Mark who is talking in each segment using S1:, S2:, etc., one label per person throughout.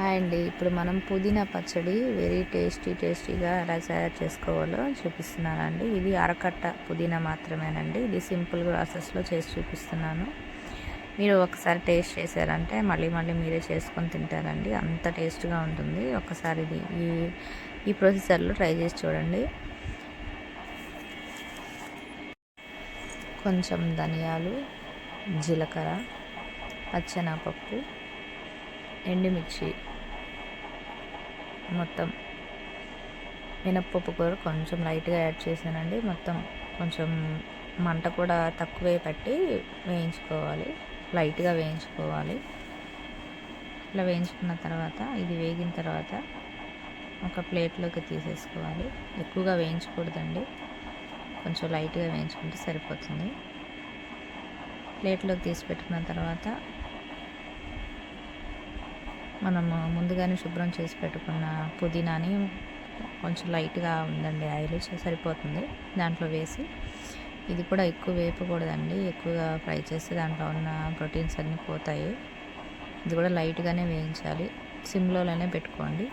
S1: Hi అండి. ఇప్పుడు మనం పుదీనా పచ్చడి వెరీ టేస్టీగా ఎలా తయారు చేసుకోవాలో చూపిస్తున్నానండి. ఇది అరకట్ట పుదీనా మాత్రమేనండి. ఇది సింపుల్ ప్రాసెస్లో చేసి చూపిస్తున్నాను. మీరు ఒకసారి టేస్ట్ చేశారంటే మళ్ళీ మీరే చేసుకొని తింటారండి. అంత టేస్ట్గా ఉంటుంది. ఒకసారి ఇది ఈ ప్రొసీజర్లో ట్రై చేసి చూడండి. కొంచెం ధనియాలు, జీలకర్ర, పచ్చెనగపప్పు, ఎండుమిర్చి, మొత్తం మినప్పప్పు కూడా కొంచెం లైట్గా యాడ్ చేశానండి. మొత్తం కొంచెం మంట కూడా తక్కువే పెట్టి వేయించుకోవాలి, లైట్గా వేయించుకోవాలి. ఇలా వేయించుకున్న తర్వాత ఇది వేగిన తర్వాత ఒక ప్లేట్లోకి తీసేసుకోవాలి. ఎక్కువగా వేయించకూడదండి, కొంచెం లైట్గా వేయించుకుంటే సరిపోతుంది. ప్లేట్లోకి తీసి పెట్టుకున్న తర్వాత మనము ముందుగానే శుభ్రం చేసి పెట్టుకున్న పుదీనాని కొంచెం లైట్గా ఉందండి ఆయిల్ సరిపోతుంది, దాంట్లో వేసి ఇది కూడా ఎక్కువ వేపకూడదండి. ఎక్కువగా ఫ్రై చేస్తే దాంట్లో ఉన్న ప్రోటీన్స్ అన్నీ పోతాయి. ఇది కూడా లైట్గానే వేయించాలి, సిమ్లోనే పెట్టుకోండి.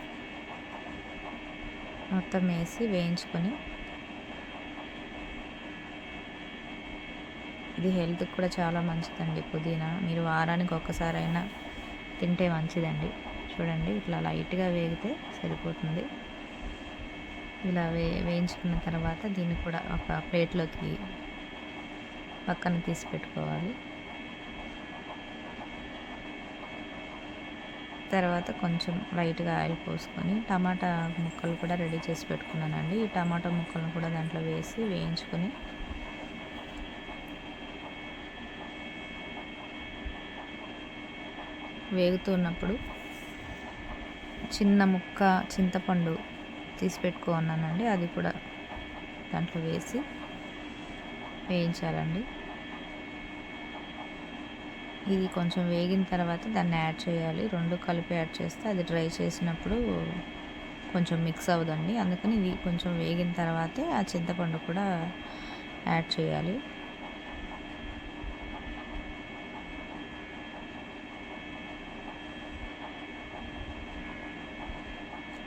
S1: మొత్తం వేసి వేయించుకొని, ఇది హెల్త్కి కూడా చాలా మంచిదండి పుదీనా. మీరు వారానికి ఒక్కసారైనా తింటే మంచిదండి. చూడండి, ఇట్లా లైట్గా వేగితే సరిపోతుంది. ఇలా వేయించుకున్న తర్వాత దీన్ని కూడా ఒక ప్లేట్లోకి పక్కన తీసి పెట్టుకోవాలి. తర్వాత కొంచెం లైట్గా ఆయిల్ పోసుకొని టమాటా ముక్కలు కూడా రెడీ చేసి పెట్టుకున్నానండి. ఈ టమాటా ముక్కలను కూడా దాంట్లో వేసి వేయించుకొని వేగుతున్నప్పుడు చిన్న ముక్క చింతపండు తీసి పెట్టుకున్నానండి, అది కూడా దాంట్లో వేసి వేయించాలండి. ఇది కొంచెం వేగిన తర్వాత దాన్ని యాడ్ చేయాలి. రెండు కలిపి యాడ్ చేస్తే అది డ్రై చేసినప్పుడు కొంచెం మిక్స్ అవ్వదండి. అందుకని ఇది కొంచెం వేగిన తర్వాతే ఆ చింతపండు కూడా యాడ్ చేయాలి.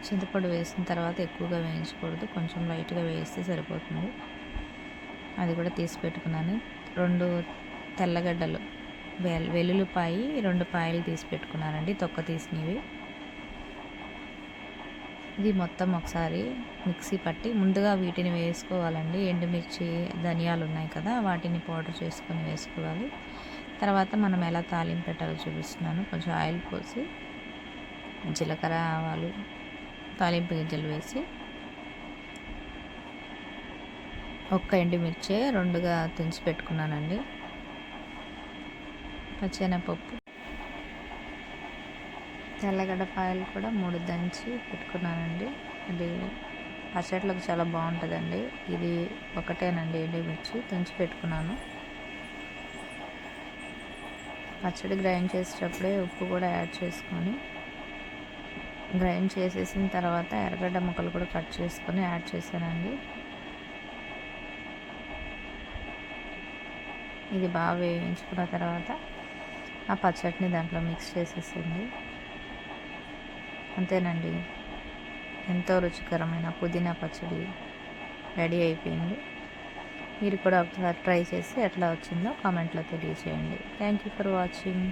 S1: చింతపండు వేసిన తర్వాత ఎక్కువగా వేయించకూడదు, కొంచెం లైట్గా వేస్తే సరిపోతుంది. అది కూడా తీసి పెట్టుకున్నాను. 2 తెల్లగడ్డలు, వెల్లుల్లిపాయి 2 పాయలు తీసి పెట్టుకున్నానండి, తొక్క తీసినవి. ఇది మొత్తం ఒకసారి మిక్సీ పట్టి ముందుగా వీటిని వేసుకోవాలండి. ఎండుమిర్చి, ధనియాలు ఉన్నాయి కదా, వాటిని పౌడర్ చేసుకొని వేసుకోవాలి. తర్వాత మనం ఎలా తాలింపు పెట్టాలో చూపిస్తున్నాను. కొంచెం ఆయిల్ పోసి జీలకర్ర, ఆవాలు, తాలింపు గింజలు వేసి ఒక్క ఎండుమిర్చి 2గా తుంచి పెట్టుకున్నానండి. పచ్చెనగపప్పు, తెల్లగడ్డ పాయలు కూడా 3 దంచి పెట్టుకున్నానండి. అది పచ్చట్లకు చాలా బాగుంటుందండి. ఇది ఒకటేనండి ఎండుమిర్చి తుంచి పెట్టుకున్నాను. పచ్చడి గ్రైండ్ చేసేటప్పుడే ఉప్పు కూడా యాడ్ చేసుకొని గ్రైండ్ చేసేసిన తర్వాత ఎర్రగడ్డ ముక్కలు కూడా కట్ చేసుకొని యాడ్ చేశానండి. ఇది బాగా వేయించుకున్న తర్వాత ఆ పచ్చడిని దాంట్లో మిక్స్ చేసేసింది. అంతేనండి, ఎంతో రుచికరమైన పుదీనా పచ్చడి రెడీ అయిపోయింది. మీరు కూడా ఒకసారి ట్రై చేసి ఎట్లా వచ్చిందో కామెంట్లో తెలియచేయండి. Thank you for watching.